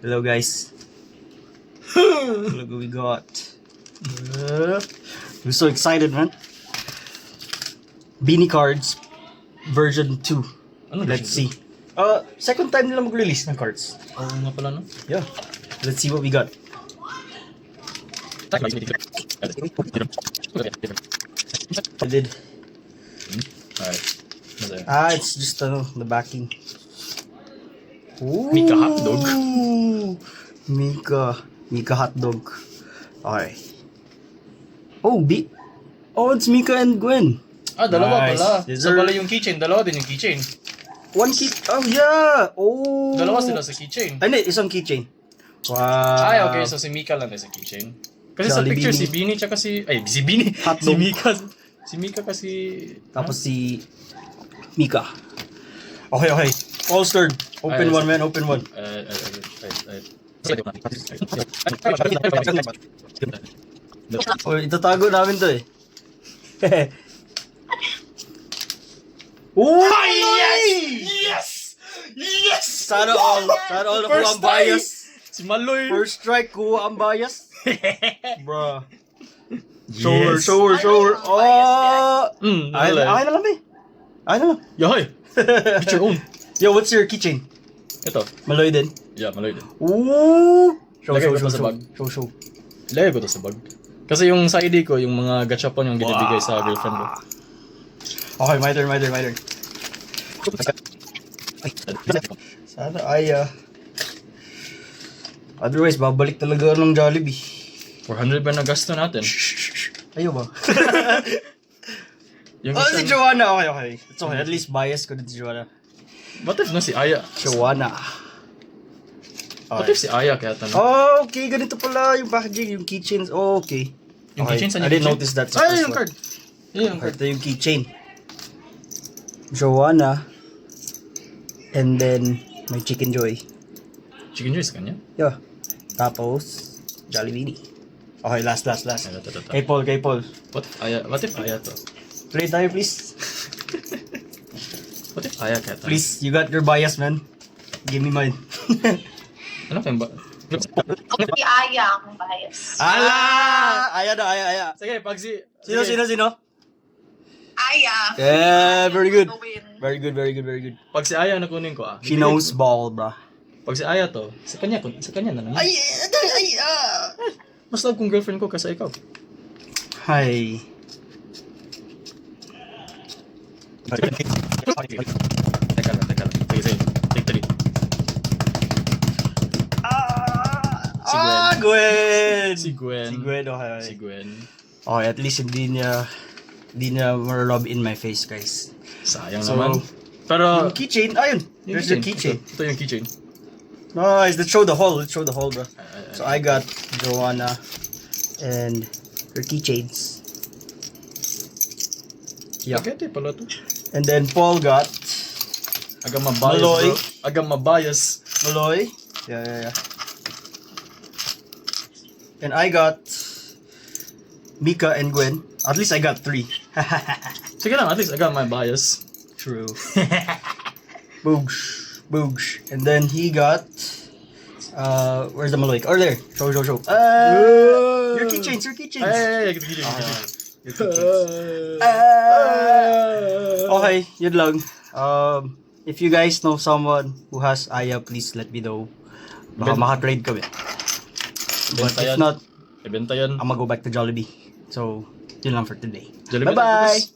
Hello guys. Look what we got. I'm so excited, man. Beanie Cards version 2. Let's see. Second time nila mag-release ng cards. Oo nga pala, no? Yeah. Let's see what we got. I did. Alright. It's just the backing. Ooh. Mika hotdog. Mika hotdog. Okay. It's Mika and Gwen. Dalawa Nice. pala. These Isa are- pala yung keychain. Dalawa din yung keychain. One key. Oh yeah. Oh. Dalawa sila sa keychain. Hindi, isang keychain. Wow. Okay. So si Mika lang sa keychain. Kasi sa Jolly picture Beanie. si Beanie tsaka si... si Beanie. Hotdog. Si Mika. Si Mika kasi... Tapos si Mika. Okay. All stirred. Open one, man. Open one. Itatago namin to eh. Ooh! Yes! Yes! Sana all nakuha ang bias. Si Maloy. First strike, kuha ang bias. Bruh. Yes. Show her. Oh! Ay Maloy. na lang, eh. Ay na lang. Yahoy! Get your own. Yo, what's your keychain? Ito. Maloy din. Yeah, Maloy din. Ooh! Lagay ko to sa bag. Show. Ilagay ko to sa bag. Kasi yung sa ID ko, yung mga gachapon yung binibigay sa girlfriend ko. Okay, my turn. Sana otherwise, babalik talaga ng Jollibee. 400 ba na gasto natin? Ayaw ba? Yung Si Joanna. Okay. It's okay. At least bias ko din si Joanna. What if no si Aya? Joanna. What if si Aya kaya tanong? Oh, okay. Ganito pala yung packaging, yung keychains. Oh, okay. Yung keychain sa I didn't notice that. sa Ay, first yung one. card. Yung card. Ito yung keychain. Joanna. And then, may Chicken Joy. Chicken Joy sa kanya? Yeah. Tapos, Jollibee. Okay, last. Ito. Kay Paul. What if Aya to? Play tayo, please. What if Aya kaya tanong? Please, you got your bias, man. Give me mine. Ano kayong ba? Si Aya akong bias. Aya. Sige, pag si... Sino? Aya. Yeah, very good. Win. Very good. Pag si Aya na kunin ko She knows ball, bro. Pag si Aya to, sa kanya na naman. Mas love kong girlfriend ko kasi ikaw. Hi. Teka lang. Sige. Take 3. Gwen! Si Gwen. Okay. Si Gwen. Okay, at least hindi niya ma-rub in my face, guys. Sayang So, naman. Pero... Yung keychain, ayun. There's the keychain. Ito yung keychain. Nice. Let's show the haul, bro. So I got Joanna and her keychains. Yeah. Pakete pala to. And then Paul got Agam mabias, Maloy. bro. Agam mabias. Maloy. Yeah. And I got Mika and Gwen. At least I got 3. Sige lang, at least agam my bias. True. Boogs. And then he got where's the Maloy? Or there. Show. Your keychains. Ay, keychain. Okay, yun lang. If you guys know someone who has Aya, please let me know. Baka makatrade kami. But if not, Ibenta yan. I'm gonna go back to Jollibee. So, yun lang for today. Jollibee Bye-bye! lang,